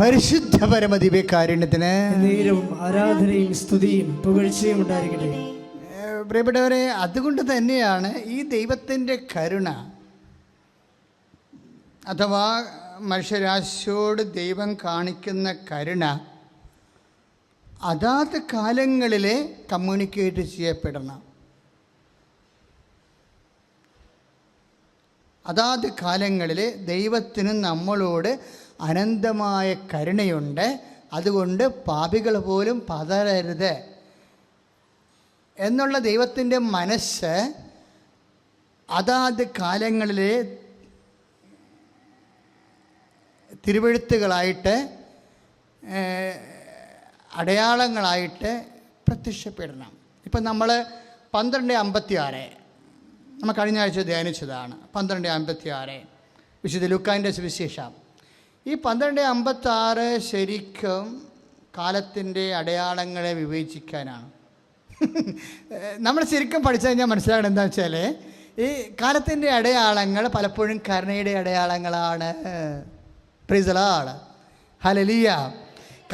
പരിശുദ്ധ പരമദിവ്യകാരുണ്യത്തിന് ആരാധനയും സ്തുതിയും പുകഴ്ചയും ഉണ്ടായിരിക്കട്ടെ. പ്രിയപ്പെട്ടവരെ, അതുകൊണ്ട് തന്നെയാണ് ഈ ദൈവത്തിൻ്റെ കരുണ അഥവാ മനുഷ്യരാശിയോട് ദൈവം കാണിക്കുന്ന കരുണ അതാത് കാലങ്ങളിൽ കമ്മ്യൂണിക്കേറ്റ് ചെയ്യപ്പെടണം. അതാത് കാലങ്ങളിൽ ദൈവത്തിന് നമ്മളോട് അനന്തമായ കരുണയുണ്ട്. അതുകൊണ്ട് പാപികൾ പോലും പതറരുത് എന്നുള്ള ദൈവത്തിൻ്റെ മനസ്സ് അതാത് കാലങ്ങളിൽ തിരുവെഴുത്തുകളായിട്ട് അടയാളങ്ങളായിട്ട് പ്രത്യക്ഷപ്പെടണം. ഇപ്പം നമ്മൾ 12:56 നമ്മൾ കഴിഞ്ഞ ആഴ്ച ധ്യാനിച്ചതാണ്. 12:56 വിശുദ്ധ ലൂക്കാൻ്റെ സുവിശേഷം. ഈ 12:56 ശരിക്കും കാലത്തിൻ്റെ അടയാളങ്ങളെ വിവേചിക്കാനാണ്. നമ്മൾ ശരിക്കും പഠിച്ചു കഴിഞ്ഞാൽ മനസ്സിലാകണം എന്താ വെച്ചാൽ ഈ കാലത്തിൻ്റെ അടയാളങ്ങൾ പലപ്പോഴും കരുണയുടെ അടയാളങ്ങളാണ്. Praise the Lord, hallelujah.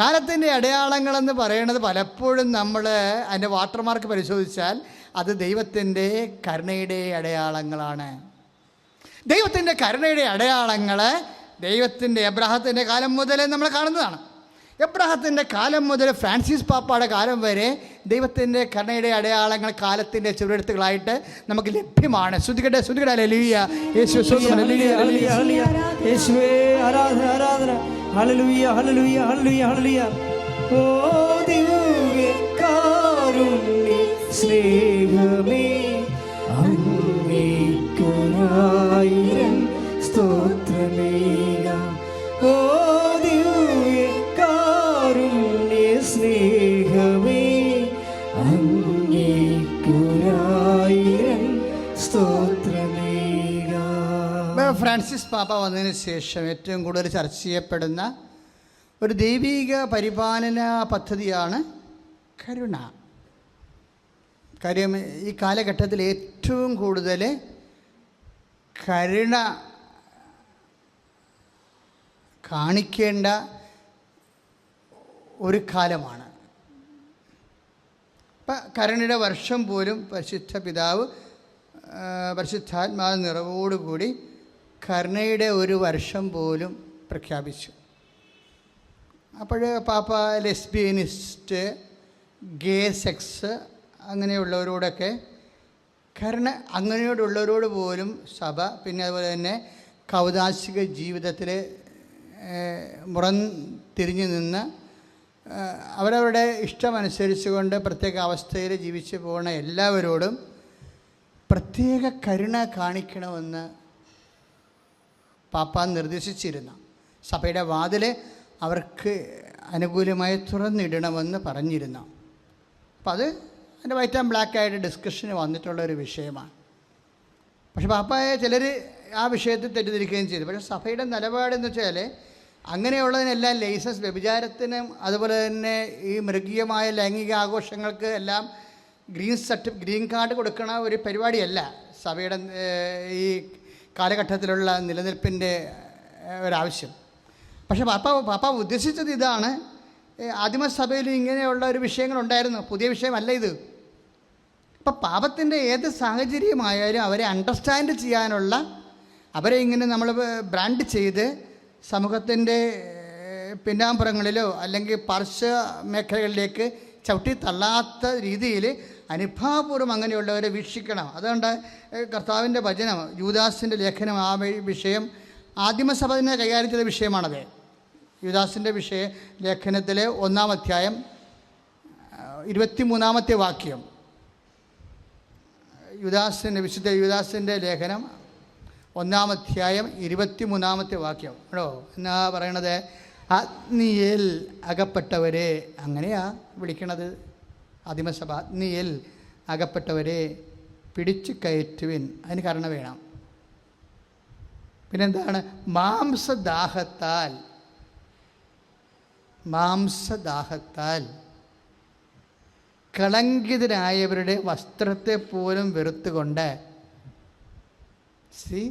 കാലത്തിൻ്റെ അടയാളങ്ങളെന്ന് പറയുന്നത് പലപ്പോഴും നമ്മൾ അതിൻ്റെ വാട്ടർമാർക്ക് പരിശോധിച്ചാൽ അത് ദൈവത്തിൻ്റെ കരുണയുടെ അടയാളങ്ങളാണ്. ദൈവത്തിൻ്റെ കരുണയുടെ അടയാളങ്ങൾ ദൈവത്തിൻ്റെ എബ്രാഹത്തിൻ്റെ കാലം മുതൽ നമ്മൾ കാണുന്നതാണ്. എബ്രാഹത്തിൻ്റെ കാലം മുതൽ ഫ്രാൻസിസ് പാപ്പയുടെ കാലം വരെ ദൈവത്തിൻ്റെ കരുണയുടെ അടയാളങ്ങൾ കാലത്തിൻ്റെ ചുവടെഴുത്തുകളായിട്ട് നമുക്ക് ലഭ്യമാണ്. ശ്രുതികട്ടെ ശ്രുതികട്ടെ, ഹല്ലേലൂയ. യേശുവേ ആരാധന ആരാധന. Hallelujah hallelujah hallelujah hallelujah. ഓ ദിവ്യകാരുണ്യ സ്നേഹമേ, അങ്ങേയ്ക്കൊരായിരം സ്തോത്രമേകാം. ഓ ദിവ്യകാരുണ്യ സ്നേഹമേ, അങ്ങേയ്ക്കൊരായിരം സ്തോത്രമേകാം. ഫ്രാൻസിസ് പാപ്പ വന്നതിന് ശേഷം ഏറ്റവും കൂടുതൽ ചർച്ച ചെയ്യപ്പെടുന്ന ഒരു ദൈവിക പരിപാലന പദ്ധതിയാണ് കരുണ. കാര്യം ഈ കാലഘട്ടത്തിൽ ഏറ്റവും കൂടുതൽ കരുണ കാണിക്കേണ്ട ഒരു കാലമാണ്. ഇപ്പം കരുണയുടെ വർഷം പോലും പരിശുദ്ധ പിതാവ് പരിശുദ്ധാത്മാവ് നിറവോടുകൂടി കരുണയുടെ ഒരു വർഷം പോലും പ്രഖ്യാപിച്ചു. അപ്പോൾ പാപ്പ ലെസ്ബിയനിസ്റ്റ്, ഗേ സെക്സ് അങ്ങനെയുള്ളവരോടൊക്കെ കരുണ, അങ്ങനെയോടുള്ളവരോട് പോലും സഭ, പിന്നെ അതുപോലെ തന്നെ കൗദാശിക ജീവിതത്തിൽ തിരിഞ്ഞു നിന്ന് അവരവരുടെ ഇഷ്ടമനുസരിച്ചുകൊണ്ട് പ്രത്യേക അവസ്ഥയിൽ ജീവിച്ചു പോകുന്ന എല്ലാവരോടും പ്രത്യേക കരുണ കാണിക്കണമെന്ന് പാപ്പ നിർദ്ദേശിച്ചിരുന്നു. സഭയുടെ വാതിൽ അവർക്ക് അനുകൂലമായി തുറന്നിടണമെന്ന് പറഞ്ഞിരുന്നു. അപ്പം അത് അതിൻ്റെ വൈറ്റ് ആൻഡ് ബ്ലാക്ക് ആയിട്ട് ഡിസ്കഷന് വന്നിട്ടുള്ളൊരു വിഷയമാണ്. പക്ഷെ പാപ്പായെ ചിലർ ആ വിഷയത്തിൽ തെറ്റിദ്ധരിക്കുകയും ചെയ്തു. പക്ഷേ സഭയുടെ നിലപാടെന്ന് വെച്ചാൽ അങ്ങനെയുള്ളതിനെല്ലാം ലൈസൻസ്, വ്യഭിചാരത്തിനും അതുപോലെ തന്നെ ഈ മൃഗീയമായ ലൈംഗിക ആഘോഷങ്ങൾക്ക് എല്ലാം ഗ്രീൻ കാർഡ് കൊടുക്കണ ഒരു പരിപാടിയല്ല സഭയുടെ ഈ കാലഘട്ടത്തിലുള്ള നിലനിൽപ്പിൻ്റെ ഒരാവശ്യം. പക്ഷേ പാപ്പ ഉദ്ദേശിച്ചത് ഇതാണ്. ആദിമസഭയിൽ ഇങ്ങനെയുള്ള ഒരു വിഷയങ്ങളുണ്ടായിരുന്നു, പുതിയ വിഷയമല്ല ഇത്. ഇപ്പം പാപത്തിൻ്റെ ഏത് സാഹചര്യമായാലും അവരെ അണ്ടർസ്റ്റാൻഡ് ചെയ്യാനുള്ള, അവരെ ഇങ്ങനെ നമ്മൾ ബ്രാൻഡ് ചെയ്ത് സമൂഹത്തിൻ്റെ പിന്നാമ്പുറങ്ങളിലോ അല്ലെങ്കിൽ പാർശ്വ മേഖലകളിലേക്ക് ചവിട്ടി തള്ളാത്ത രീതിയിൽ അനുഭാവപൂർവ്വം അങ്ങനെയുള്ളവരെ വീക്ഷിക്കണം. അതുകൊണ്ട് കർത്താവിൻ്റെ വചനം, യൂദാസിൻ്റെ ലേഖനം, ആ വിഷയം ആദിമസഭ തന്നെ കൈകാര്യം ചെയ്ത വിഷയമാണത്. യൂദാസിൻ്റെ ലേഖനത്തിൽ 1-ാം അധ്യായം 23-ാമത്തെ വാക്യം, വിശുദ്ധ യൂദാസിൻ്റെ ലേഖനം 1-ാം അധ്യായം 23-ാമത്തെ വാക്യം കേട്ടോ. എന്നാ പറയണത്? അഗ്നിയിൽ അകപ്പെട്ടവരെ, അങ്ങനെയാ വിളിക്കണത് ആദിമസഭ. അഗ്നിയിൽ അകപ്പെട്ടവരെ പിടിച്ചു കയറ്റുവിൻ. അതിന് കരുണ വേണം. പിന്നെന്താണ്? മാംസദാഹത്താൽ കളങ്കിതരായവരുടെ വസ്ത്രത്തെ പോലും വെറുത്തുകൊണ്ട്. See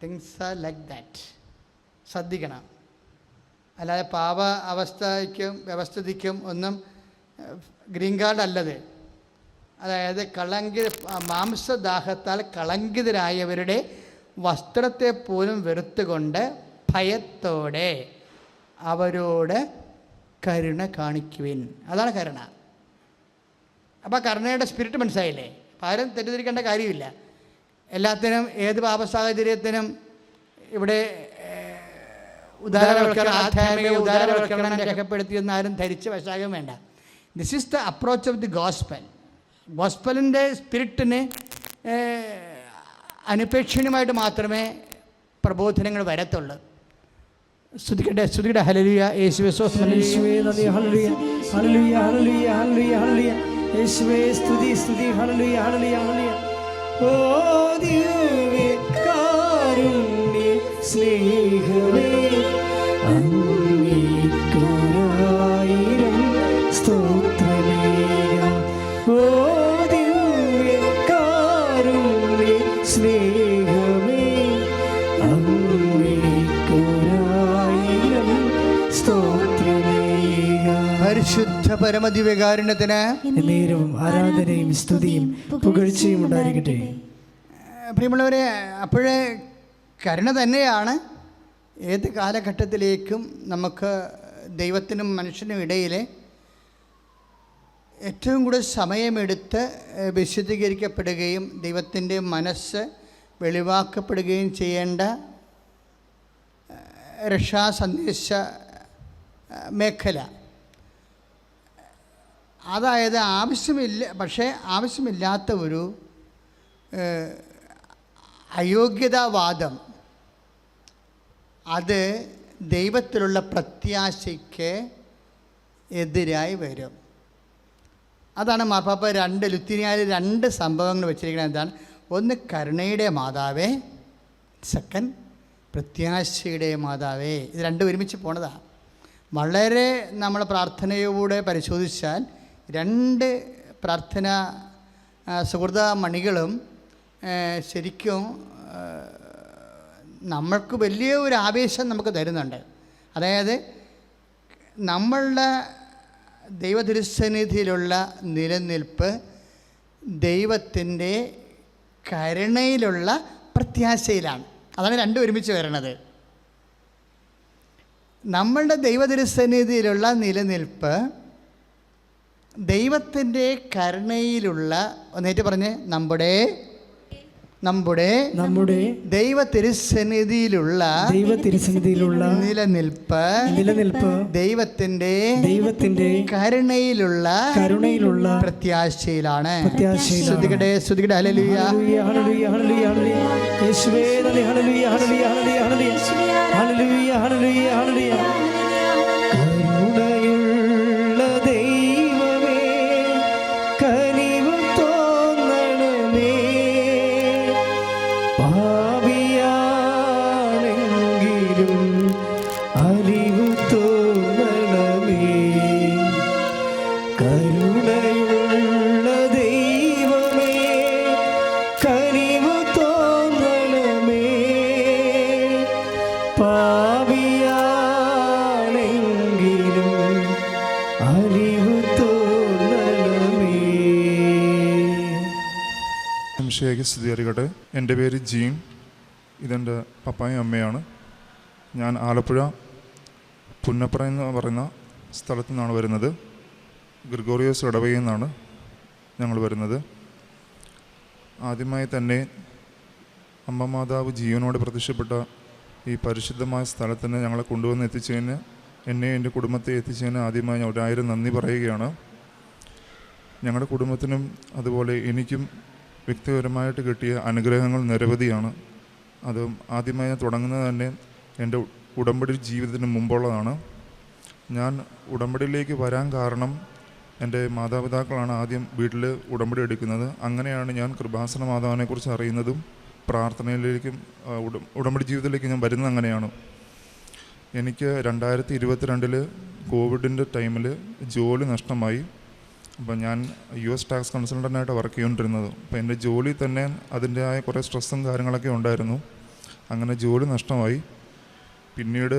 things are like that. ശ്രദ്ധിക്കണം. അല്ലാതെ പാപ അവസ്ഥയ്ക്കും വ്യവസ്ഥിതിക്കും ഒന്നും ഗ്രീൻ കാർഡ് അല്ലത്. അതായത് മാംസദാഹത്താൽ കളങ്കിതരായവരുടെ വസ്ത്രത്തെ പോലും വെറുത്തുകൊണ്ട് ഭയത്തോടെ അവരോട് കരുണ കാണിക്കുവിൻ. അതാണ് കരുണ. അപ്പോൾ കരുണയുടെ സ്പിരിറ്റ് മനസ്സിലായില്ലേ? അപ്പം ആരും തെറ്റിദ്ധരിക്കേണ്ട കാര്യമില്ല. എല്ലാത്തിനും ഏത് പാപ സാഹചര്യത്തിനും ഇവിടെ ഉദാരവൽക്കരണം, ആധ്യാത്മിക ഉദാരവൽക്കരണം രേഖപ്പെടുത്തിയെന്ന് ആരും ധരിച്ച് വശാകം വേണ്ട. This is the approach of the gospel. ഗോസ്പലിൻ്റെ സ്പിരിറ്റിന് അനുപേക്ഷണീയമായിട്ട് മാത്രമേ പ്രബോധനങ്ങൾ വരത്തുള്ളൂ. സ്തുതിക്കട്ടെ, സ്തുതിക്കട്ടെ. ഹല്ലേലൂയ. യേശുവേ സ്തോത്രം. യേശുവേ നന്ദി. Hallelujah, hallelujah, hallelujah, hallelujah, hallelujah. യേശുവേ സ്തുതി, സ്തുതി. Hallelujah, hallelujah, hallelujah. ഓ ദിവ്യകാരുണ്യ സ്നേഹമേ, അങ്ങേയ്ക്കായിരം സ്തോത്രമേകാം. ഓ ദിവ്യകാരുണ്യ സ്നേഹമേ, അങ്ങേയ്ക്കായിരം സ്തോത്രമേകാം. പരിശുദ്ധ പരമദിവ്യകാരുണ്യത്തിന് നേരവും ആരാധനയും സ്തുതിയും പുകഴ്ചയും ഉണ്ടായിരിക്കട്ടെ. പ്രിയമുള്ളവരെ, അപ്പോഴേ കരുണ തന്നെയാണ് ഏത് കാലഘട്ടത്തിലേക്കും നമുക്ക് ദൈവത്തിനും മനുഷ്യനും ഇടയിൽ ഏറ്റവും കൂടുതൽ സമയമെടുത്ത് വിശദീകരിക്കപ്പെടുകയും ദൈവത്തിൻ്റെ മനസ്സ് വെളിവാക്കപ്പെടുകയും ചെയ്യേണ്ട രക്ഷാസന്ദേശ മേഖല. അതായത് ആവശ്യമില്ലാത്ത ഒരു അയോഗ്യതാവാദം, അത് ദൈവത്തിലുള്ള പ്രത്യാശയ്ക്ക് എതിരായി വരും. അതാണ് മാർപ്പാപ്പ ലുത്തിനിയായിൽ 2 സംഭവങ്ങൾ വെച്ചിരിക്കുന്നത്. എന്താണ്? ഒന്ന് കരുണയുടെ മാതാവേ, സെക്കൻഡ് പ്രത്യാശയുടെ മാതാവേ. ഇത് 2 ഒരുമിച്ച് പോണതാണ്. വളരെ നമ്മൾ പ്രാർത്ഥനയോടെ പരിശോധിച്ചാൽ 2 പ്രാർത്ഥന സുഹൃത മണികളും ശരിക്കും നമ്മൾക്ക് വലിയ ഒരു ആവേശം നമുക്ക് തരുന്നുണ്ട്. അതായത് നമ്മളുടെ ദൈവതിരുസന്നിധിയിലുള്ള നിലനിൽപ്പ് ദൈവത്തിൻ്റെ കരുണയിലുള്ള പ്രത്യാശയിലാണ്. അതാണ് 2 ഒരുമിച്ച് വരണത്. നമ്മളുടെ ദൈവതിരുസന്നിധിയിലുള്ള നിലനിൽപ്പ് ദൈവത്തിൻ്റെ കരുണയിലുള്ള, ഒന്നേറ്റ് പറഞ്ഞ്, നമ്മുടെ ദൈവതിരുസന്നിധിയിലുള്ള നിലനിൽപ്പ് ദൈവത്തിൻ്റെ കരുണയിലുള്ള പ്രത്യാശയിലാണ്. ശ്രുതികടെ ശ്രുതികടെ. Hallelujah, hallelujah, hallelujah, hallelujah. യേശുവേ നന്ദി. Hallelujah, hallelujah, hallelujah, hallelujah, hallelujah, hallelujah, hallelujah. കരുണയുള്ള ദൈവമേ, കനിവ് തോന്നണമേ, പാപിയാണെങ്കിലും അലിവ് തോന്നണമേ. കരുണയുള്ള ദൈവമേ, കനിവ് തോന്നണമേ, പാപിയാണെങ്കിലും അലിവ് തോന്നണമേ. ശേഖ സ്തുതിയായിരിക്കട്ടെ. എൻ്റെ പേര് ജീൻ. ഇതെൻ്റെ പപ്പായും അമ്മയാണ്. ഞാൻ ആലപ്പുഴ പുന്നപ്പുറ എന്ന് പറയുന്ന സ്ഥലത്തു നിന്നാണ് വരുന്നത്. ഗ്രിഗോറിയോസ് ഇടവകയിൽ നിന്നാണ് ഞങ്ങൾ വരുന്നത്. ആദ്യമായി തന്നെ അമ്മ മാതാവ് ജീവനോട് പ്രത്യക്ഷപ്പെട്ട ഈ പരിശുദ്ധമായ സ്ഥലത്തിന് ഞങ്ങളെ കൊണ്ടുവന്ന് എത്തിച്ചതിന്, എന്നെ എൻ്റെ കുടുംബത്തെ എത്തിച്ചതിന് ആദ്യമായി ഞാൻ 1000 നന്ദി പറയുകയാണ്. ഞങ്ങളുടെ കുടുംബത്തിനും അതുപോലെ എനിക്കും വ്യക്തിപരമായിട്ട് കിട്ടിയ അനുഗ്രഹങ്ങൾ നിരവധിയാണ്. അത് ആദ്യമായി ഞാൻ തുടങ്ങുന്നത് തന്നെ എൻ്റെ ഉടമ്പടി ജീവിതത്തിന് മുമ്പുള്ളതാണ്. ഞാൻ ഉടമ്പടിയിലേക്ക് വരാൻ കാരണം എൻ്റെ മാതാപിതാക്കളാണ് ആദ്യം വീട്ടിൽ ഉടമ്പടി എടുക്കുന്നത്. അങ്ങനെയാണ് ഞാൻ കൃപാസന മാതാവിനെക്കുറിച്ച് അറിയുന്നതും പ്രാർത്ഥനയിലേക്കും ഉടമ്പടി ജീവിതത്തിലേക്ക് ഞാൻ വരുന്നത്. അങ്ങനെയാണ് എനിക്ക് 2022 കോവിഡിൻ്റെ ടൈമിൽ ജോലി നഷ്ടമായി. അപ്പോൾ ഞാൻ US ടാക്സ് കൺസൾട്ടൻ്റായിട്ട് വർക്ക് ചെയ്തുകൊണ്ടിരുന്നത്. അപ്പോൾ എൻ്റെ ജോലി തന്നെ അതിൻ്റെതായ കുറേ സ്ട്രെസ്സും കാര്യങ്ങളൊക്കെ ഉണ്ടായിരുന്നു. അങ്ങനെ ജോലി നഷ്ടമായി. പിന്നീട്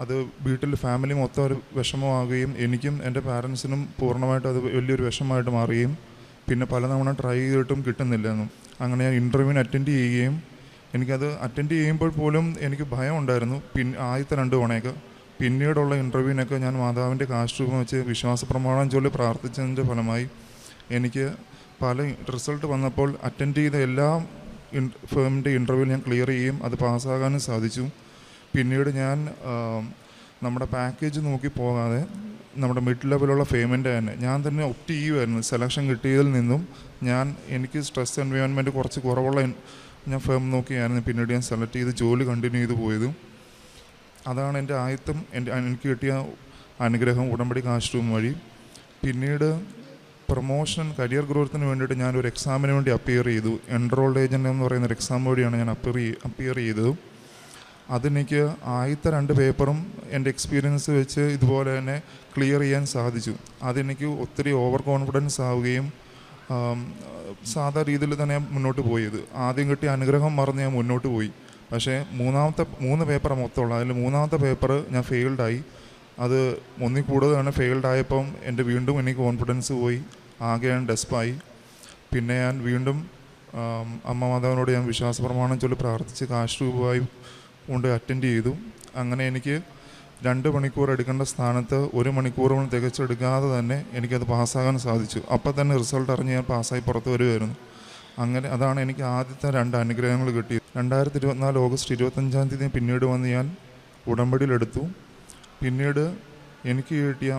അത് വീട്ടിൽ ഫാമിലി മൊത്തം ഒരു വിഷമമാകുകയും എനിക്കും എൻ്റെ പാരൻസിനും പൂർണ്ണമായിട്ട് അത് വലിയൊരു വിഷമമായിട്ട് മാറുകയും പിന്നെ പലതവണ ട്രൈ ചെയ്തിട്ടും കിട്ടുന്നില്ലെന്നും അങ്ങനെ ഞാൻ ഇൻ്റർവ്യൂവിന് അറ്റൻഡ് ചെയ്യുകയും എനിക്കത് അറ്റൻഡ് ചെയ്യുമ്പോൾ പോലും എനിക്ക് ഭയം ഉണ്ടായിരുന്നു. ആദ്യത്തെ 2 തവണയൊക്കെ. പിന്നീടുള്ള ഇൻ്റർവ്യൂവിനൊക്കെ ഞാൻ മാതാവിൻ്റെ കാശുരൂപം വെച്ച് വിശ്വാസ പ്രമാണം ചൊല്ലി പ്രാർത്ഥിച്ചതിൻ്റെ ഫലമായി എനിക്ക് പല റിസൾട്ട് വന്നപ്പോൾ അറ്റൻഡ് ചെയ്ത എല്ലാ ഫേമിൻ്റെ ഇൻ്റർവ്യൂ ഞാൻ ക്ലിയർ ചെയ്യുകയും അത് പാസ്സാകാനും സാധിച്ചു. പിന്നീട് ഞാൻ നമ്മുടെ പാക്കേജ് നോക്കി പോകാതെ നമ്മുടെ മിഡ് ലെവലുള്ള പേയ്മെൻറ്റ് തന്നെ ഞാൻ തന്നെ ഒപ്റ്റ് ചെയ്യുമായിരുന്നു. സെലക്ഷൻ കിട്ടിയതിൽ നിന്നും എനിക്ക് സ്ട്രെസ് എൻവയോൺമെൻറ്റ് കുറച്ച് കുറവുള്ള ഞാൻ ഫേം നോക്കിയായിരുന്നു പിന്നീട് ഞാൻ സെലക്ട് ചെയ്ത് ജോലി കണ്ടിന്യൂ ചെയ്ത് പോയത്. അതാണ് എൻ്റെ ആദ്യത്തെ എനിക്ക് കിട്ടിയ അനുഗ്രഹം ഉടമ്പടി കാശുരൂപം വഴി. പിന്നീട് പ്രൊമോഷൻ കരിയർ ഗ്രോത്തിന് വേണ്ടിയിട്ട് ഞാനൊരു എക്സാമിന് വേണ്ടി അപ്പിയർ ചെയ്തു. എൻറോൾഡ് ഏജൻറ്റ് എന്ന് പറയുന്നൊരു എക്സാം വഴിയാണ് ഞാൻ അപ്പിയർ ചെയ്തത്. അതെനിക്ക് ആദ്യത്തെ 2 പേപ്പറും എൻ്റെ എക്സ്പീരിയൻസ് വെച്ച് ഇതുപോലെ തന്നെ ക്ലിയർ ചെയ്യാൻ സാധിച്ചു. അതെനിക്ക് ഒത്തിരി ഓവർ കോൺഫിഡൻസ് ആവുകയും സാധാ രീതിയിൽ തന്നെ മുന്നോട്ട് പോയത്. ആദ്യം കിട്ടിയ അനുഗ്രഹം മറന്ന് ഞാൻ മുന്നോട്ട് പോയി. പക്ഷേ 3 പേപ്പർ മൊത്തമുള്ള അതിൽ 3ാമത്തെ പേപ്പർ ഞാൻ ഫെയിൽഡായി. അത് ഒന്നിൽ കൂടുതലാണ് ഫെയിൽഡായപ്പം വീണ്ടും എനിക്ക് കോൺഫിഡൻസ് പോയി. ആകെ ഞാൻ ഡെസ്പായി. പിന്നെ ഞാൻ വീണ്ടും അമ്മ മാതാവിനോട് ഞാൻ വിശ്വാസ പ്രമാണം ചൊല്ലി പ്രാർത്ഥിച്ച് കാശുരൂപമായി കൊണ്ട് അറ്റൻഡ് ചെയ്തു. അങ്ങനെ എനിക്ക് 2 മണിക്കൂർ എടുക്കേണ്ട സ്ഥാനത്ത് 1 മണിക്കൂറും തികച്ചെടുക്കാതെ തന്നെ എനിക്കത് പാസ്സാകാൻ സാധിച്ചു. അപ്പം തന്നെ റിസൾട്ട് അറിഞ്ഞ് ഞാൻ പാസ്സായി പുറത്ത് വരുമായിരുന്നു. അങ്ങനെ അതാണ് എനിക്ക് ആദ്യത്തെ 2 അനുഗ്രഹങ്ങൾ കിട്ടിയത്. 2024 ഓഗസ്റ്റ് 25-ാം തീയതി പിന്നീട് വന്ന് ഞാൻ ഉടമ്പടിയിലെടുത്തു. പിന്നീട് എനിക്ക് കിട്ടിയ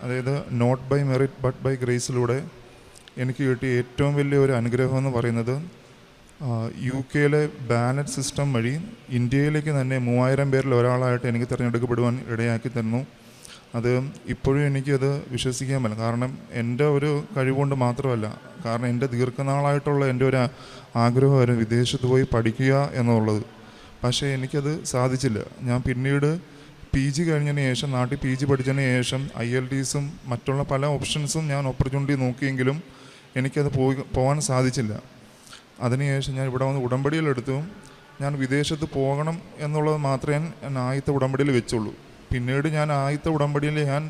അതായത് not by merit but by ഗ്രേസിലൂടെ എനിക്ക് കിട്ടിയ ഏറ്റവും വലിയ ഒരു അനുഗ്രഹം എന്ന് പറയുന്നത് UK ബാലറ്റ് സിസ്റ്റം വഴി ഇന്ത്യയിലേക്ക് തന്നെ 3000 പേരിൽ ഒരാളായിട്ട് എനിക്ക് തിരഞ്ഞെടുക്കപ്പെടുവാൻ ഇടയാക്കി തന്നു. അത് ഇപ്പോഴും എനിക്കത് വിശ്വസിക്കാൻ പറ്റില്ല. കാരണം എൻ്റെ ഒരു കഴിവുകൊണ്ട് മാത്രമല്ല, കാരണം എൻ്റെ ദീർഘനാളായിട്ടുള്ള എൻ്റെ ഒരു ആഗ്രഹമായിരുന്നു വിദേശത്ത് പോയി പഠിക്കുക എന്നുള്ളത്. പക്ഷേ എനിക്കത് സാധിച്ചില്ല. ഞാൻ പിന്നീട് PG കഴിഞ്ഞതിന് ശേഷം നാട്ടിൽ PG പഠിച്ചതിന് ശേഷം IELTS മറ്റുള്ള പല ഓപ്ഷൻസും ഞാൻ ഓപ്പർച്യൂണിറ്റി നോക്കിയെങ്കിലും എനിക്കത് പോകാൻ സാധിച്ചില്ല. അതിനുശേഷം ഞാൻ ഇവിടെ വന്ന് ഉടമ്പടിയിലെടുത്തു. ഞാൻ വിദേശത്ത് പോകണം എന്നുള്ളത് മാത്രമേ ഞാൻ ആദ്യത്തെ ഉടമ്പടിയിൽ വെച്ചുള്ളൂ. പിന്നീട് ഞാൻ ആദ്യത്തെ ഉടമ്പടിയിൽ ഞാൻ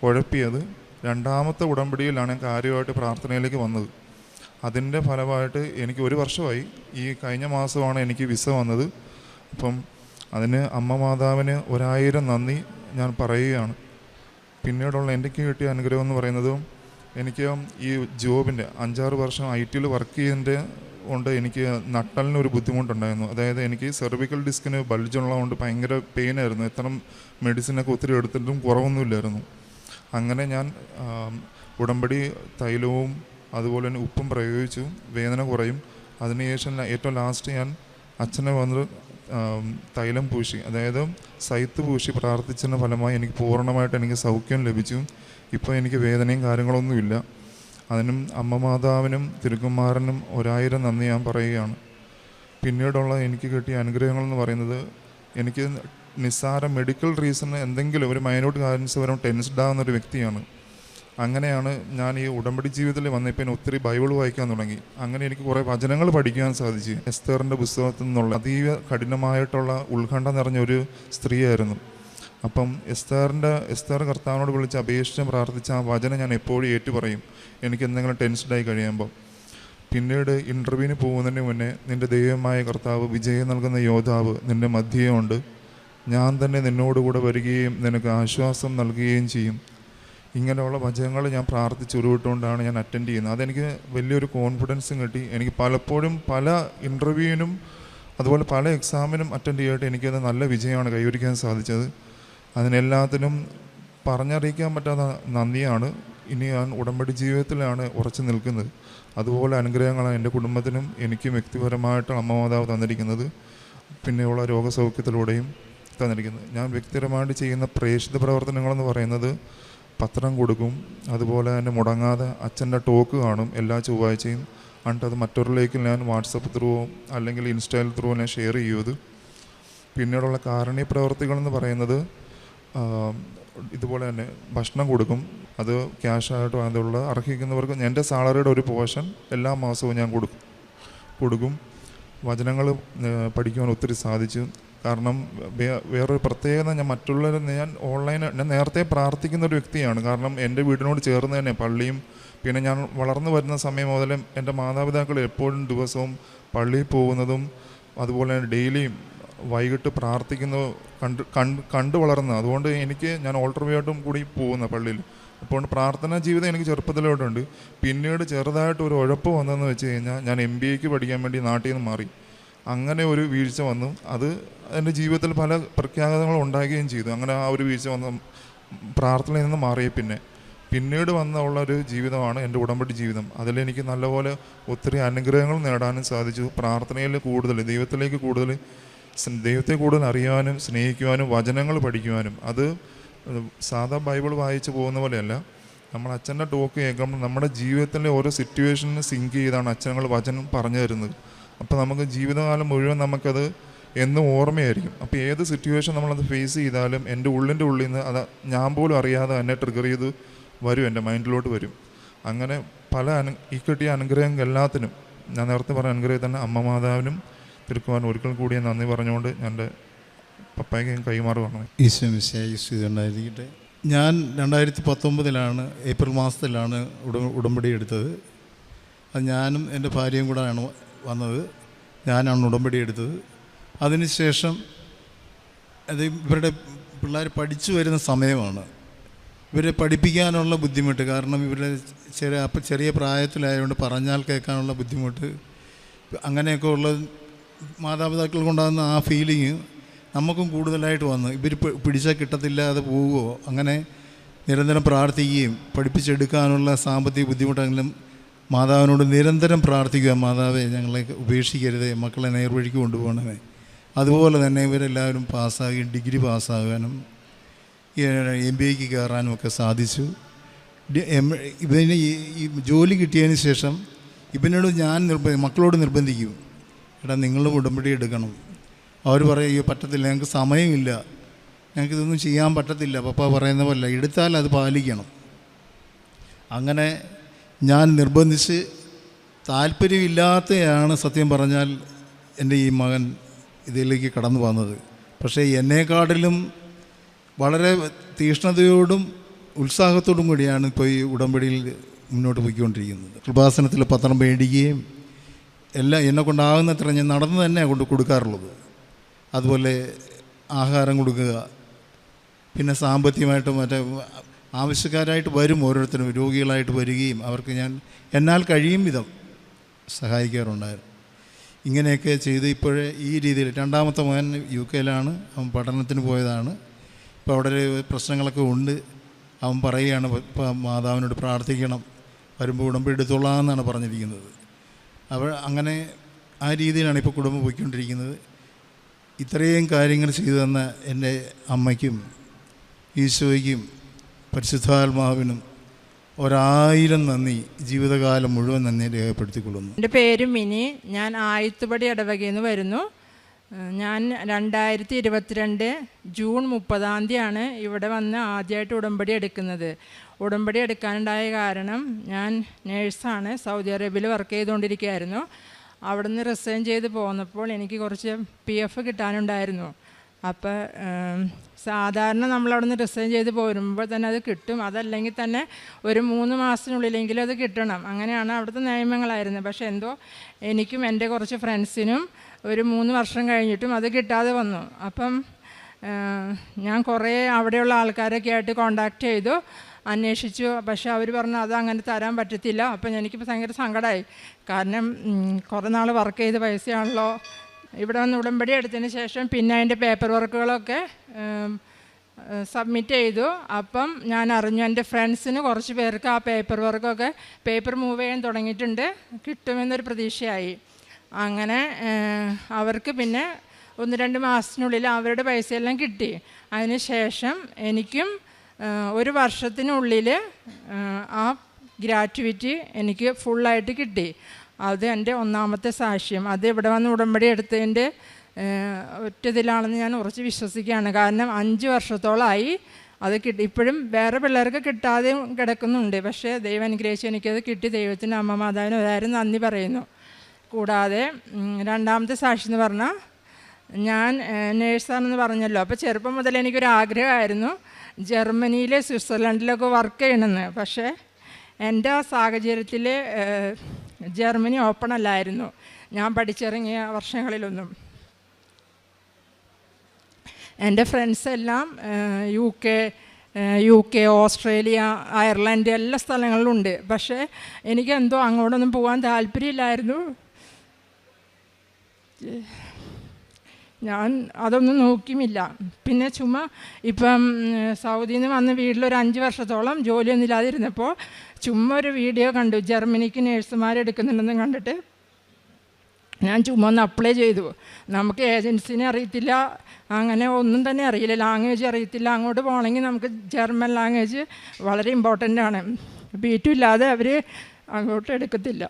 ഉഴപ്പിയത് 2ാമത്തെ ഉടമ്പടിയിലാണ് കാര്യമായിട്ട് പ്രാർത്ഥനയിലേക്ക് വന്നത്. അതിൻ്റെ ഫലമായിട്ട് എനിക്ക് 1 വർഷമായി. ഈ കഴിഞ്ഞ മാസമാണ് എനിക്ക് വിസ വന്നത്. അപ്പം അതിന് അമ്മ മാതാവിന് 1000 നന്ദി ഞാൻ പറയുകയാണ്. പിന്നീടുള്ള എനിക്ക് കിട്ടിയ അനുഗ്രഹം എന്ന് പറയുന്നത് എനിക്ക് ഈ ജോബിൻ്റെ 5-6 വർഷം IT വർക്ക് ചെയ്തതിൻ്റെ കൊണ്ട് എനിക്ക് നട്ടലിനൊരു ബുദ്ധിമുട്ടുണ്ടായിരുന്നു. അതായത് എനിക്ക് സെർവിക്കൽ ഡിസ്കിന് ബൾജുള്ളതുകൊണ്ട് ഭയങ്കര പെയിനായിരുന്നു. എത്ര മെഡിസിനൊക്കെ ഒത്തിരി എടുത്തിട്ടും കുറവൊന്നുമില്ലായിരുന്നു. അങ്ങനെ ഞാൻ ഉടമ്പടി തൈലവും അതുപോലെ തന്നെ ഉപ്പും പ്രയോഗിച്ചു. വേദന കുറയും. അതിനുശേഷം ഏറ്റവും ലാസ്റ്റ് ഞാൻ അച്ഛനെ വന്ന് തൈലം പൂശി, അതായത് സൈത്ത് പൂശി പ്രാർത്ഥിച്ചതിൻ്റെ ഫലമായി എനിക്ക് പൂർണ്ണമായിട്ട് എനിക്ക് സൗഖ്യം ലഭിച്ചു. ഇപ്പോൾ എനിക്ക് വേദനയും കാര്യങ്ങളൊന്നുമില്ല. അതിനും അമ്മ മാതാവിനും തിരുക്കുമാരനും 1000 നന്ദി ഞാൻ പറയുകയാണ്. പിന്നീടുള്ള എനിക്ക് കിട്ടിയ അനുഗ്രഹങ്ങളെന്ന് പറയുന്നത് എനിക്ക് നിസ്സാര മെഡിക്കൽ റീസണ് എന്തെങ്കിലും ഒരു മൈനോട്ട് കാര്യൻസ് വരും ടെൻസ്ഡ് ആകുന്നൊരു വ്യക്തിയാണ്. അങ്ങനെയാണ് ഞാൻ ഈ ഉടമ്പടി ജീവിതത്തിൽ വന്നപ്പോൾ ഒത്തിരി ബൈബിൾ വായിക്കാൻ തുടങ്ങി. അങ്ങനെ എനിക്ക് കുറേ വചനങ്ങൾ പഠിക്കാൻ സാധിച്ചു. എസ്തേറിൻ്റെ പുസ്തകത്തിൽ നിന്നുള്ള അതീവ കഠിനമായിട്ടുള്ള ഉത്കണ്ഠ നിറഞ്ഞൊരു സ്ത്രീയായിരുന്നു. അപ്പം എസ്തേർ കർത്താവിനോട് വിളിച്ച് അപേക്ഷിച്ച് പ്രാർത്ഥിച്ച ആ വചനം ഞാൻ എപ്പോഴും ഏറ്റുപറയും എനിക്ക് എന്തെങ്കിലും ടെൻസ്ഡായി കഴിയുമ്പോൾ. പിന്നീട് ഇൻ്റർവ്യൂവിന് പോകുന്നതിന് മുന്നേ നിൻ്റെ ദൈവമായ കർത്താവ് വിജയം നൽകുന്ന യോദ്ധാവ് നിൻ്റെ മധ്യയുണ്ട്, ഞാൻ തന്നെ നിന്നോടുകൂടെ വരികയും നിനക്ക് ആശ്വാസം നൽകുകയും ചെയ്യും. ഇങ്ങനെയുള്ള വചനങ്ങൾ ഞാൻ പ്രാർത്ഥിച്ച് ഉരുവിട്ടുകൊണ്ടാണ് ഞാൻ അറ്റൻഡ് ചെയ്യുന്നത്. അതെനിക്ക് വലിയൊരു കോൺഫിഡൻസും കിട്ടി. എനിക്ക് പലപ്പോഴും പല ഇൻ്റർവ്യൂവിനും അതുപോലെ പല എക്സാമിനും അറ്റൻഡ് ചെയ്തിട്ട് എനിക്കത് നല്ല വിജയമാണ് കൈവരിക്കാൻ സാധിച്ചത്. അതിനെല്ലാത്തിനും പറഞ്ഞറിയിക്കാൻ പറ്റാത്ത നന്ദിയാണ്. ഇനി ഞാൻ ഉടമ്പടി ജീവിതത്തിലാണ് ഉറച്ചു നിൽക്കുന്നത്. അതുപോലെ അനുഗ്രഹങ്ങളാണ് എൻ്റെ കുടുംബത്തിനും എനിക്കും വ്യക്തിപരമായിട്ട് അമ്മ മാതാവ് തന്നിരിക്കുന്നത്. പിന്നെയുള്ള രോഗസൗഖ്യത്തിലൂടെയും തന്നിരിക്കുന്നത്. ഞാൻ വ്യക്തിപരമായിട്ട് ചെയ്യുന്ന പ്രേക്ഷിത പ്രവർത്തനങ്ങളെന്ന് പറയുന്നത് പത്രം കൊടുക്കും, അതുപോലെ തന്നെ മുടങ്ങാതെ അച്ഛൻ്റെ ടോക്ക് കാണും എല്ലാ ചൊവ്വാഴ്ചയും. എന്നിട്ട് അത് മറ്റൊരിലേക്ക് ഞാൻ വാട്സപ്പ് ത്രൂവോ അല്ലെങ്കിൽ ഇൻസ്റ്റയിൽ ത്രൂവോ ഞാൻ ഷെയർ ചെയ്യുന്നത്. പിന്നീടുള്ള കാരുണ്യ പ്രവർത്തികളെന്ന് പറയുന്നത് ഇതുപോലെ തന്നെ ഭക്ഷണം കൊടുക്കും. അത് ക്യാഷായിട്ടോ അതുള്ള അർഹിക്കുന്നവർക്ക് എൻ്റെ സാലറിയുടെ ഒരു പോർഷൻ എല്ലാ മാസവും ഞാൻ കൊടുക്കും. വചനങ്ങൾ പഠിക്കുവാൻ ഒത്തിരി സാധിച്ചു. കാരണം വേറൊരു പ്രത്യേകത, ഞാൻ ഞാൻ നേരത്തെ പ്രാർത്ഥിക്കുന്ന ഒരു വ്യക്തിയാണ്. കാരണം എൻ്റെ വീടിനോട് ചേർന്ന് തന്നെ പള്ളിയും, പിന്നെ ഞാൻ വളർന്നു വരുന്ന സമയം മുതലേ എൻ്റെ മാതാപിതാക്കൾ എപ്പോഴും ദിവസവും പള്ളിയിൽ പോകുന്നതും അതുപോലെ തന്നെ ഡെയിലിയും വൈകിട്ട് പ്രാർത്ഥിക്കുന്നത് കണ്ടു വളർന്നത്. അതുകൊണ്ട് ഞാൻ ഓൾട്ടർ വേർഡും കൂടി പോകുന്ന പള്ളിയിൽ. അപ്പോൾ പ്രാർത്ഥനാ ജീവിതം എനിക്ക് ചെറുപ്പത്തിലോട്ടുണ്ട്. പിന്നീട് ചെറുതായിട്ട് ഒരു ഉഴപ്പ് വന്നതെന്ന് വെച്ച് കഴിഞ്ഞാൽ ഞാൻ MBAക്ക് പഠിക്കാൻ വേണ്ടി നാട്ടിൽ നിന്ന് മാറി. അങ്ങനെ ഒരു വീഴ്ച വന്നു. അത് എൻ്റെ ജീവിതത്തിൽ പല പ്രത്യാഘാതങ്ങളും ഉണ്ടാകുകയും ചെയ്തു. അങ്ങനെ ആ ഒരു വീഴ്ച വന്ന് പ്രാർത്ഥനയിൽ നിന്ന് മാറിയ പിന്നീട് വന്നുള്ളൊരു ജീവിതമാണ് എൻ്റെ ഉടമ്പടി ജീവിതം. അതിലെനിക്ക് നല്ലപോലെ ഒത്തിരി അനുഗ്രഹങ്ങൾ നേടാനും സാധിച്ചു. പ്രാർത്ഥനയിൽ കൂടുതൽ ദൈവത്തിലേക്ക് ദൈവത്തെ കൂടുതൽ അറിയാനും സ്നേഹിക്കുവാനും വചനങ്ങൾ പഠിക്കുവാനും. അത് സാധാ ബൈബിൾ വായിച്ച് പോകുന്ന പോലെയല്ല. നമ്മൾ അച്ഛൻ്റെ ടോക്ക് കേൾക്കുമ്പോൾ നമ്മുടെ ജീവിതത്തിലെ ഓരോ സിറ്റുവേഷനിൽ സിങ്ക് ചെയ്താണ് അച്ഛങ്ങൾ വചനം പറഞ്ഞു തരുന്നത്. അപ്പോൾ നമുക്ക് ജീവിതകാലം മുഴുവൻ നമുക്കത് എന്നും ഓർമ്മയായിരിക്കും. അപ്പോൾ ഏത് സിറ്റുവേഷൻ നമ്മളത് ഫേസ് ചെയ്താലും എൻ്റെ ഉള്ളിൽ നിന്ന് അത് ഞാൻ പോലും അറിയാതെ എന്നെ ട്രിഗർ ചെയ്ത് വരും, എൻ്റെ മൈൻഡിലോട്ട് വരും. അങ്ങനെ പല ഈ കിട്ടിയ അനുഗ്രഹം എല്ലാത്തിനും, ഞാൻ നേരത്തെ പറഞ്ഞ അനുഗ്രഹം തന്നെ അമ്മ മാതാവിനും തിരുക്കുവാൻ ഒരിക്കൽ കൂടി നന്ദി പറഞ്ഞുകൊണ്ട് എൻ്റെ പപ്പായ്ക്ക് കൈമാറുകയാണ്. ഈശ്വരണ്ടായിരിക്കട്ടെ. ഞാൻ 2019 ഏപ്രിൽ മാസത്തിലാണ് ഉടമ്പടി എടുത്തത്. അത് ഞാനും എൻ്റെ ഭാര്യയും കൂടെയാണ് വന്നത്. ഞാനാണ് ഉടമ്പടി എടുത്തത്. അതിനുശേഷം ഇവരുടെ പിള്ളേർ പഠിച്ചു വരുന്ന സമയമാണ്. ഇവരെ പഠിപ്പിക്കാനുള്ള ബുദ്ധിമുട്ട്, കാരണം ഇവരുടെ ചെറിയ പ്രായത്തിലായതുകൊണ്ട് പറഞ്ഞാൽ കേൾക്കാനുള്ള ബുദ്ധിമുട്ട്, അങ്ങനെയൊക്കെ ഉള്ള മാതാപിതാക്കൾക്കുണ്ടാകുന്ന ആ ഫീലിങ് നമുക്കും കൂടുതലായിട്ട് വന്നു. ഇവർ പിടിച്ചാൽ കിട്ടത്തില്ലാതെ പോവുമോ, അങ്ങനെ നിരന്തരം പ്രാർത്ഥിക്കുകയും പഠിപ്പിച്ചെടുക്കാനുള്ള സാമ്പത്തിക ബുദ്ധിമുട്ടെങ്കിലും മാതാവിനോട് നിരന്തരം പ്രാർത്ഥിക്കുക, മാതാവേ ഞങ്ങളെ ഉപേക്ഷിക്കരുതേ, മക്കളെ നേർവഴിക്ക് കൊണ്ടുപോകണമേ. അതുപോലെ തന്നെ ഇവരെല്ലാവരും പാസ്സാകുകയും ഡിഗ്രി പാസ്സാകാനും MBAക്ക് കയറാനും ഒക്കെ സാധിച്ചു. ഇവന് ഈ ജോലി കിട്ടിയതിന് ശേഷം ഇവനോട് ഞാൻ മക്കളോട് നിർബന്ധിക്കും, എടാ നിങ്ങളും ഉടമ്പടി എടുക്കണം. അവർ പറയും അയ്യോ പറ്റത്തില്ല, ഞങ്ങൾക്ക് സമയമില്ല, ഞങ്ങൾക്കിതൊന്നും ചെയ്യാൻ പറ്റത്തില്ല, പപ്പ പറയുന്ന പോലെ എടുത്താൽ അത് പാലിക്കണം. അങ്ങനെ ഞാൻ നിർബന്ധിച്ച്, താല്പര്യമില്ലാത്തതാണ് സത്യം പറഞ്ഞാൽ എൻ്റെ ഈ മകൻ ഇതിലേക്ക് കടന്നു വന്നത്. പക്ഷേ എന്നെക്കാട്ടിലും വളരെ തീഷ്ണതയോടും ഉത്സാഹത്തോടും കൂടിയാണ് ഇപ്പോൾ ഈ ഉടമ്പടിയിൽ മുന്നോട്ട് പോയിക്കൊണ്ടിരിക്കുന്നത്. കൃപാസനത്തിൽ പത്രം മേടിക്കുകയും എല്ലാം എന്നെ കൊണ്ടാകുന്നത്ര ഞാൻ നടന്നു തന്നെ കൊണ്ട് കൊടുക്കാറുള്ളത്. അതുപോലെ ആഹാരം കൊടുക്കുക, പിന്നെ സാമ്പത്തികമായിട്ട് മറ്റേ ആവശ്യക്കാരായിട്ട് വരും, ഓരോരുത്തരും രോഗികളായിട്ട് വരികയും അവർക്ക് ഞാൻ എന്നാൽ കഴിയും വിധം സഹായിക്കാറുണ്ടായിരുന്നു. ഇങ്ങനെയൊക്കെ ചെയ്ത് ഇപ്പോഴേ ഈ രീതിയിൽ രണ്ടാമത്തെ മകൻ UK-ലാണ്, അവൻ പഠനത്തിന് പോയതാണ്. ഇപ്പോൾ അവിടെ പ്രശ്നങ്ങളൊക്കെ ഉണ്ട്. അവൻ പറയുകയാണ് മാതാവിനോട് പ്രാർത്ഥിക്കണം, വരുമ്പോൾ ഉടമ്പടി എടുത്തോളാം എന്നാണ് പറഞ്ഞിരിക്കുന്നത്. അങ്ങനെ ആ രീതിയിലാണ് ഇപ്പോൾ കുടുംബം പോയിക്കൊണ്ടിരിക്കുന്നത്. ഇത്രയും കാര്യങ്ങൾ ചെയ്തു തന്ന എൻ്റെ അമ്മയ്ക്കും ഈശോയ്ക്കും പരിശുദ്ധാത്മാവിനും 1000 നന്ദി, ജീവിതകാലം മുഴുവൻ നന്ദി രേഖപ്പെടുത്തിക്കൊള്ളുന്നു. എൻ്റെ പേര് മിനി. ഞാൻ ആയിത്തുപടി ഇടവകയിൽ നിന്ന് വരുന്നു. ഞാൻ 2022 ജൂൺ 30 ഇവിടെ വന്ന് ആദ്യമായിട്ട് ഉടമ്പടി എടുക്കുന്നത്. ഉടമ്പടി എടുക്കാനുണ്ടായ കാരണം, ഞാൻ നേഴ്സാണ്, സൗദി അറേബ്യയിൽ വർക്ക് ചെയ്തുകൊണ്ടിരിക്കുകയായിരുന്നു. അവിടെ നിന്ന് റിസൈൻ ചെയ്ത് പോന്നപ്പോൾ എനിക്ക് കുറച്ച് PF കിട്ടാനുണ്ടായിരുന്നു. അപ്പോൾ സാധാരണ നമ്മളവിടെ നിന്ന് റിസൈൻ ചെയ്ത് പോരുമ്പോൾ തന്നെ അത് കിട്ടും, അതല്ലെങ്കിൽ തന്നെ ഒരു 3 മാസത്തിനുള്ളിലെങ്കിലും അത് കിട്ടണം. അങ്ങനെയാണ് അവിടുത്തെ നിയമങ്ങളായിരുന്നത്. പക്ഷേ എന്തോ എനിക്കും എൻ്റെ കുറച്ച് ഫ്രണ്ട്സിനും ഒരു 3 വർഷം കഴിഞ്ഞിട്ടും അത് കിട്ടാതെ വന്നു. അപ്പം ഞാൻ കുറേ അവിടെയുള്ള ആൾക്കാരൊക്കെ ആയിട്ട് കോണ്ടാക്ട് ചെയ്തു, അന്വേഷിച്ചു. പക്ഷെ അവർ പറഞ്ഞു അത് അങ്ങനെ തരാൻ പറ്റത്തില്ല. അപ്പം എനിക്കിപ്പോൾ ഭയങ്കര സങ്കടമായി. കാരണം കുറേ നാൾ വർക്ക് ചെയ്ത പൈസയാണല്ലോ. ഇവിടെ വന്ന് ഉടമ്പടി എടുത്തതിന് ശേഷം പിന്നെ അതിൻ്റെ പേപ്പർ വർക്കുകളൊക്കെ സബ്മിറ്റ് ചെയ്തു. അപ്പം ഞാൻ അറിഞ്ഞു എൻ്റെ ഫ്രണ്ട്സിന് കുറച്ച് പേർക്ക് ആ പേപ്പർ മൂവ് ചെയ്യാൻ തുടങ്ങിയിട്ടുണ്ട്, കിട്ടുമെന്നൊരു പ്രതീക്ഷയായി. അങ്ങനെ അവർക്ക് പിന്നെ 1-2 മാസത്തിനുള്ളിൽ അവരുടെ പൈസയെല്ലാം കിട്ടി. അതിന് ശേഷം എനിക്കും 1 വർഷത്തിനുള്ളിൽ ആ ഗ്രാറ്റുവിറ്റി എനിക്ക് ഫുള്ളായിട്ട് കിട്ടി. അത് എൻ്റെ ഒന്നാമത്തെ സാക്ഷ്യം. അത് ഇവിടെ വന്ന് ഉടമ്പടി എടുത്തതിൻ്റെ ഒറ്റതിലാണെന്ന് ഞാൻ ഉറച്ച് വിശ്വസിക്കുകയാണ്. കാരണം 5 വർഷത്തോളമായി അത് കിട്ടി. ഇപ്പോഴും വേറെ പിള്ളേർക്ക് കിട്ടാതെ കിടക്കുന്നുണ്ട്. പക്ഷേ ദൈവം അനുഗ്രഹിച്ച് എനിക്കത് കിട്ടി. ദൈവത്തിനും അമ്മ മാതാവിനും 1000 നന്ദി പറയുന്നു. കൂടാതെ രണ്ടാമത്തെ സാക്ഷി എന്ന് പറഞ്ഞാൽ, ഞാൻ നേഴ്സാണെന്ന് പറഞ്ഞല്ലോ. അപ്പോൾ ചെറുപ്പം മുതൽ എനിക്കൊരു ആഗ്രഹമായിരുന്നു ജർമ്മനിയിൽ സ്വിറ്റ്സർലൻഡിലൊക്കെ വർക്ക് ചെയ്യണമെന്ന്. പക്ഷേ എൻ്റെ ആ സാഹചര്യത്തിൽ ജർമ്മനി ഓപ്പൺ അല്ലായിരുന്നു ഞാൻ പഠിച്ചിറങ്ങിയ വർഷങ്ങളിലൊന്നും. എൻ്റെ ഫ്രണ്ട്സ് എല്ലാം യു കെ ഓസ്ട്രേലിയ അയർലൻഡ് എല്ലാ സ്ഥലങ്ങളിലുണ്ട്. പക്ഷേ എനിക്കെന്തോ അങ്ങോട്ടൊന്നും പോകാൻ താല്പര്യമില്ലായിരുന്നു. ഞാൻ അതൊന്നും നോക്കിയുമില്ല. പിന്നെ ചുമ്മാ ഇപ്പം സൗദിയിൽ നിന്ന് വന്ന് വീട്ടിലൊരു 5 വർഷത്തോളം ജോലിയൊന്നും ഇല്ലാതിരുന്നപ്പോൾ ചുമ്മാ ഒരു വീഡിയോ കണ്ടു, ജർമ്മനിക്ക് നേഴ്സുമാരെടുക്കുന്നുണ്ടെന്ന് കണ്ടിട്ട് ഞാൻ ചുമ്മാ ഒന്ന് അപ്ലൈ ചെയ്തു. നമുക്ക് ഏജൻസിനെ അറിയത്തില്ല, അങ്ങനെ ഒന്നും തന്നെ അറിയില്ല, ലാംഗ്വേജ് അറിയത്തില്ല. അങ്ങോട്ട് പോകണമെങ്കിൽ നമുക്ക് ജർമ്മൻ ലാംഗ്വേജ് വളരെ ഇമ്പോർട്ടൻ്റ് ആണ്. B2 ഇല്ലാതെ അവർ അങ്ങോട്ട് എടുക്കത്തില്ല.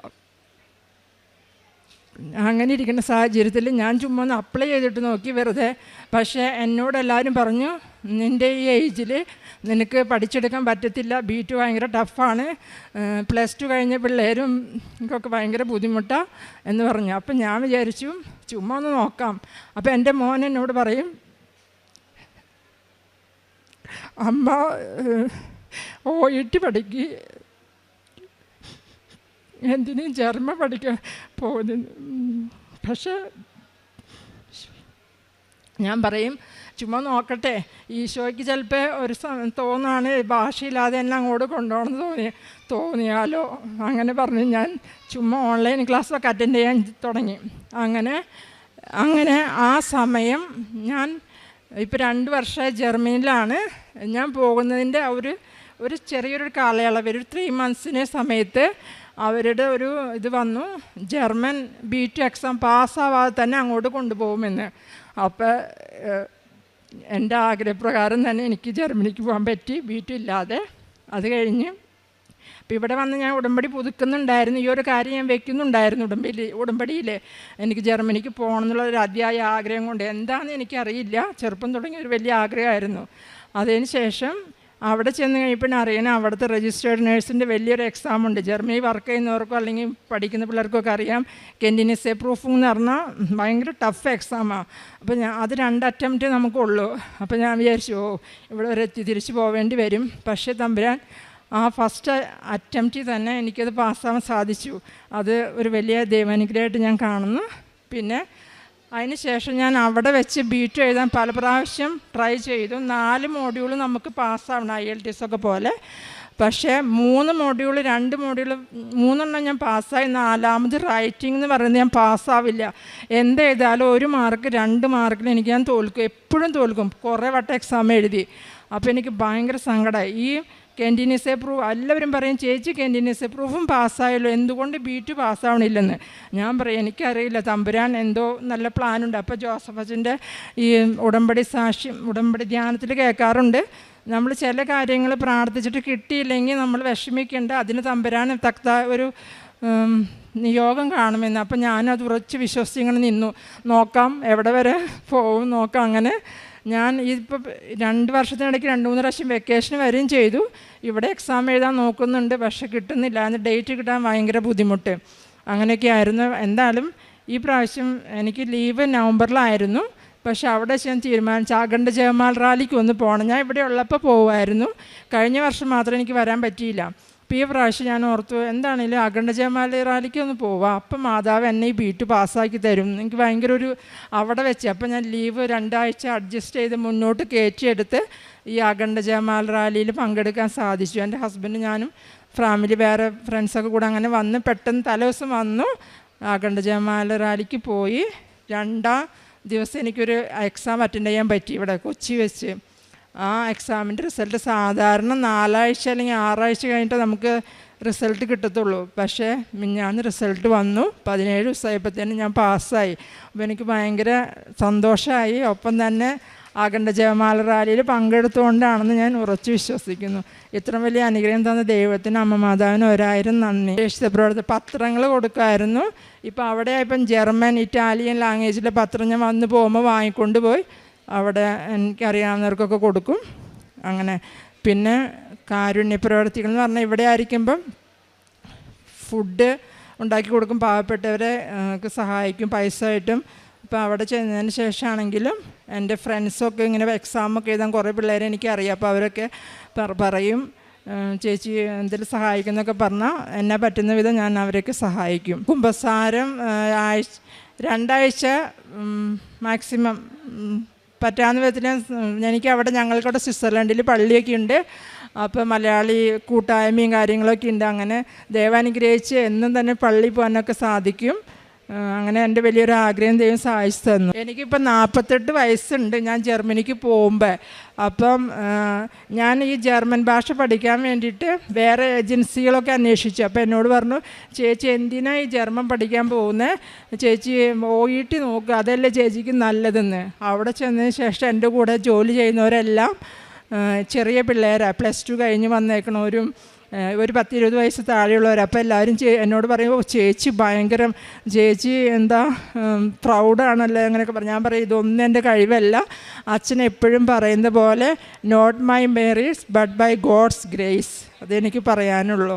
അങ്ങനെ ഇരിക്കുന്ന സാഹചര്യത്തിൽ ഞാൻ ചുമ്മാ ഒന്ന് അപ്ലൈ ചെയ്തിട്ട് നോക്കി വെറുതെ. പക്ഷേ എന്നോട് എല്ലാവരും പറഞ്ഞു, നിൻ്റെ ഈ ഏജിൽ നിനക്ക് പഠിച്ചെടുക്കാൻ പറ്റത്തില്ല, B2 ഭയങ്കര ടഫാണ്, +2 കഴിഞ്ഞ പിള്ളേരും ഒക്കെ ഭയങ്കര ബുദ്ധിമുട്ടാണ് എന്ന് പറഞ്ഞു. അപ്പം ഞാൻ വിചാരിച്ചു ചുമ്മാ ഒന്ന് നോക്കാം. അപ്പം എൻ്റെ മോൻ എന്നോട് പറയും, അമ്മ OET പഠിക്ക്, എന്തിനും ജർമ്മൻ പഠിക്കാൻ പോകുന്നു. പക്ഷേ ഞാൻ പറയും ചുമ്മാ നോക്കട്ടെ, ഈശോയ്ക്ക് ചിലപ്പോൾ ഒരു തോന്നാണ് ഭാഷയില്ലാതെ എന്നെ അങ്ങോട്ട് കൊണ്ടുപോകണമെന്ന് തോന്നിയാലോ. അങ്ങനെ പറഞ്ഞ് ഞാൻ ചുമ്മാ ഓൺലൈൻ ക്ലാസ്സൊക്കെ അറ്റൻഡ് ചെയ്യാൻ തുടങ്ങി. അങ്ങനെ ആ സമയം ഞാൻ ഇപ്പോൾ 2 വർഷമായി ജർമ്മനിയിലാണ്. ഞാൻ പോകുന്നതിൻ്റെ ഒരു ചെറിയൊരു കാലയളവ്, ഒരു 3 മന്ത്സിന് സമയത്ത് അവരുടെ ഒരു ഇത് വന്നു, ജർമ്മൻ B2 എക്സാം പാസ്സാവാതെ തന്നെ അങ്ങോട്ട് കൊണ്ടുപോകുമെന്ന്. അപ്പോൾ എൻ്റെ ആഗ്രഹപ്രകാരം തന്നെ എനിക്ക് ജർമ്മനിക്ക് പോകാൻ പറ്റി, B2 ഇല്ലാതെ. അത് കഴിഞ്ഞ് അപ്പോൾ ഇവിടെ വന്ന് ഞാൻ ഉടമ്പടി പുതുക്കുന്നുണ്ടായിരുന്നു. ഈ ഒരു കാര്യം ഞാൻ വെക്കുന്നുണ്ടായിരുന്നു ഉടമ്പടിയിൽ എനിക്ക് ജർമ്മനിക്ക് പോകണം എന്നുള്ളൊരു അതിയായ ആഗ്രഹം കൊണ്ട്. എന്താണെന്ന് എനിക്കറിയില്ല, ചെറുപ്പം തുടങ്ങിയ ഒരു വലിയ ആഗ്രഹമായിരുന്നു. അതിന് ശേഷം അവിടെ ചെന്ന് കഴിയുമ്പോൾ അറിയണം, അവിടുത്തെ രജിസ്റ്റേർഡ് നേഴ്സിൻ്റെ വലിയൊരു എക്സാമുണ്ട്. ജർമ്മനി വർക്ക് ചെയ്യുന്നവർക്കോ അല്ലെങ്കിൽ പഠിക്കുന്ന പിള്ളേർക്കൊക്കെ അറിയാം, കെൻഡിനിസെ പ്രൂഫിംഗ് എന്ന് പറഞ്ഞാൽ ഭയങ്കര ടഫ് എക്സാമാണ്. അപ്പോൾ അത് 2 അറ്റംപ്റ്റ് നമുക്കുള്ളൂ. അപ്പോൾ ഞാൻ വിചാരിച്ചു ഇവിടെ വരെ എത്തി തിരിച്ച് പോവേണ്ടി വരും. പക്ഷേ തമ്പുരാൻ ആ ഫസ്റ്റ് അറ്റംപ്റ്റിൽ തന്നെ എനിക്കത് പാസ്സാവാൻ സാധിച്ചു. അത് ഒരു വലിയ ദൈവാനുഗ്രഹമായിട്ട് ഞാൻ കാണുന്നു. പിന്നെ അതിന് ശേഷം ഞാൻ അവിടെ വെച്ച് B2 എഴുതാൻ പല പ്രാവശ്യം ട്രൈ ചെയ്തു. 4 മോഡ്യൂൾ നമുക്ക് പാസ്സാവണം, IELTS ഒക്കെ പോലെ. പക്ഷേ 3 മോഡ്യൂൾ 3 ഞാൻ പാസ്സായി. 4ാമത് റൈറ്റിംഗ് എന്ന് പറയുന്നത് ഞാൻ പാസ്സാവില്ല. എന്തെഴുതാലും 1 മാർക്ക് 2 മാർക്കിൽ എനിക്ക് ഞാൻ തോൽക്കും, എപ്പോഴും തോൽക്കും. കുറേ വട്ടം എക്സാം എഴുതി. അപ്പോൾ എനിക്ക് ഭയങ്കര സങ്കടമായി. ഈ കെൻഡിനിസെ പ്രൂഫ് എല്ലാവരും പറയും, ചേച്ചി കെൻഡിനിസെ പ്രൂഫും പാസ്സായല്ലോ, എന്തുകൊണ്ട് B2 പാസ്സാവണില്ലെന്ന്. ഞാൻ പറയും എനിക്കറിയില്ല, തമ്പുരാൻ എന്തോ നല്ല പ്ലാനുണ്ട്. അപ്പോൾ ജോസഫ് അച്ഛൻ്റെ ഈ ഉടമ്പടി ധ്യാനത്തിൽ കേൾക്കാറുണ്ട്, നമ്മൾ ചില കാര്യങ്ങൾ പ്രാർത്ഥിച്ചിട്ട് കിട്ടിയില്ലെങ്കിൽ നമ്മൾ വിഷമിക്കേണ്ട, അതിന് തമ്പുരാൻ ഒരു നിയോഗം കാണുമെന്ന്. അപ്പം ഞാനത് ഉറച്ച് വിശ്വസിച്ച് ഇങ്ങനെ നിന്നു, നോക്കാം എവിടെ വരെ പോവും നോക്കാം. അങ്ങനെ ഞാൻ ഇപ്പോൾ 2 വർഷത്തിനിടയ്ക്ക് 2-3 പ്രാവശ്യം വെക്കേഷൻ വരികയും ചെയ്തു. ഇവിടെ എക്സാം എഴുതാൻ നോക്കുന്നുണ്ട്, പക്ഷേ കിട്ടുന്നില്ല. അതിന് ഡേറ്റ് കിട്ടാൻ ഭയങ്കര ബുദ്ധിമുട്ട്. അങ്ങനെയൊക്കെ ആയിരുന്നു. എന്തായാലും ഈ പ്രാവശ്യം എനിക്ക് ലീവ് നവംബറിലായിരുന്നു. പക്ഷേ അവിടെ ഞാൻ തീരുമാനിച്ചു അഖണ്ഡ ജപമാല റാലിക്ക് ഒന്ന് പോകണം. ഞാൻ ഇവിടെ ഉള്ളപ്പോൾ പോകുമായിരുന്നു, കഴിഞ്ഞ വർഷം മാത്രം എനിക്ക് വരാൻ പറ്റിയില്ല. അപ്പോൾ ഈ പ്രാവശ്യം ഞാൻ ഓർത്തു എന്താണെങ്കിലും അഖണ്ഡ ജപമാല റാലിക്ക് ഒന്ന് പോവാം, അപ്പം മാതാവ് എന്നെ ഈ B2 പാസ്സാക്കി തരും. എനിക്ക് ഭയങ്കര ഒരു അവിടെ വെച്ച് അപ്പം ഞാൻ ലീവ് 2 ആഴ്ച അഡ്ജസ്റ്റ് ചെയ്ത് മുന്നോട്ട് കയറ്റിയെടുത്ത് ഈ അഖണ്ഡ ജപമാല റാലിയിൽ പങ്കെടുക്കാൻ സാധിച്ചു. എൻ്റെ ഹസ്ബൻഡ് ഞാനും ഫാമിലി വേറെ ഫ്രണ്ട്സൊക്കെ കൂടെ അങ്ങനെ വന്ന് പെട്ടെന്ന് തലേദിവസം വന്നു, അഖണ്ഡ ജപമാല റാലിക്ക് പോയി. 2ാം ദിവസം എനിക്കൊരു എക്സാം അറ്റൻഡ് ചെയ്യാൻ പറ്റി ഇവിടെ കൊച്ചി വെച്ച്. ആ എക്സാമിൻ്റെ റിസൾട്ട് സാധാരണ 4 ആഴ്ച അല്ലെങ്കിൽ 6 ആഴ്ച കഴിഞ്ഞിട്ട് നമുക്ക് റിസൾട്ട് കിട്ടത്തുള്ളൂ. പക്ഷേ മിഞ്ഞാന്ന് റിസൾട്ട് വന്നു, 17 ദിവസമായപ്പോഴത്തേനും ഞാൻ പാസ്സായി. അപ്പോൾ എനിക്ക് ഭയങ്കര സന്തോഷമായി. ഒപ്പം തന്നെ അഖണ്ഡ ജപമാല റാലിയിൽ പങ്കെടുത്തുകൊണ്ടാണെന്ന് ഞാൻ ഉറച്ചു വിശ്വസിക്കുന്നു. ഇത്ര വലിയ അനുഗ്രഹം തന്ന ദൈവത്തിന് അമ്മ മാതാവിന് 1000 നന്ദി. പ്രവർത്തനം പത്രങ്ങൾ കൊടുക്കുമായിരുന്നു. ഇപ്പോൾ അവിടെ ഇപ്പം ജർമ്മൻ ഇറ്റാലിയൻ ലാംഗ്വേജിലെ പത്രം ഞാൻ വന്ന് പോകുമ്പോൾ വാങ്ങിക്കൊണ്ട് പോയി അവിടെ എനിക്കറിയാവുന്നവർക്കൊക്കെ കൊടുക്കും. അങ്ങനെ പിന്നെ കാരുണ്യ പ്രവർത്തികൾ എന്ന് പറഞ്ഞാൽ ഇവിടെ ആയിരിക്കുമ്പം ഫുഡ് ഉണ്ടാക്കി കൊടുക്കും, പാവപ്പെട്ടവരെ സഹായിക്കും, പൈസ ആയിട്ടും അപ്പോൾ അവിടെ ചെന്നതിന് ശേഷമാണെങ്കിലും എൻ്റെ ഫ്രണ്ട്സൊക്കെ ഇങ്ങനെ എക്സാമൊക്കെ എഴുതാൻ കുറേ പിള്ളേരെ എനിക്കറിയാം. അപ്പോൾ അവരൊക്കെ പറയും ചേച്ചി എന്തെങ്കിലും സഹായിക്കുന്നൊക്കെ പറഞ്ഞാൽ എന്നെ പറ്റുന്ന വിധം ഞാൻ അവരെയൊക്കെ സഹായിക്കും. കുമ്പസാരം 2 ആഴ്ച മാക്സിമം പറ്റാവുന്ന വിധത്തിൽ എനിക്ക് അവിടെ ഞങ്ങൾക്കവിടെ സ്വിറ്റ്സർലൻഡിൽ പള്ളിയൊക്കെ ഉണ്ട്. അപ്പോൾ മലയാളി കൂട്ടായ്മയും കാര്യങ്ങളൊക്കെ ഉണ്ട്. അങ്ങനെ ദൈവാനുഗ്രഹിച്ച് എന്നും തന്നെ പള്ളി പോകാനൊക്കെ സാധിക്കും. അങ്ങനെ എൻ്റെ വലിയൊരു ആഗ്രഹം ദൈവം സഹായിച്ചു തന്നു. എനിക്കിപ്പോൾ 48 വയസ്സുണ്ട് ഞാൻ ജർമ്മനിക്ക് പോകുമ്പോൾ. അപ്പം ഞാൻ ഈ ജർമ്മൻ ഭാഷ പഠിക്കാൻ വേണ്ടിയിട്ട് വേറെ ഏജൻസികളൊക്കെ അന്വേഷിച്ചു. അപ്പോൾ എന്നോട് പറഞ്ഞു, ചേച്ചി എന്തിനാണ് ഈ ജർമ്മൻ പഠിക്കാൻ പോകുന്നത്, ചേച്ചി OET നോക്കുക, അതല്ലേ ചേച്ചിക്ക് നല്ലതെന്ന്. അവിടെ ചെന്നതിന് ശേഷം എൻ്റെ കൂടെ ജോലി ചെയ്യുന്നവരെല്ലാം ചെറിയ പിള്ളേരാണ്, +2 കഴിഞ്ഞ് വന്നേക്കണവരും ഒരു 10-20 വയസ്സ് താഴെയുള്ളവർ. അപ്പോൾ എല്ലാവരും എന്നോട് പറയും, ചേച്ചി ഭയങ്കരം, ചേച്ചി എന്താ പ്രൗഡാണല്ലോ അങ്ങനെയൊക്കെ പറഞ്ഞു. ഞാൻ പറയും ഇതൊന്നും എൻ്റെ കഴിവല്ല. അച്ഛൻ എപ്പോഴും പറയുന്ന പോലെ not my merits but by God's grace, അതെനിക്ക് പറയാനുള്ളൂ.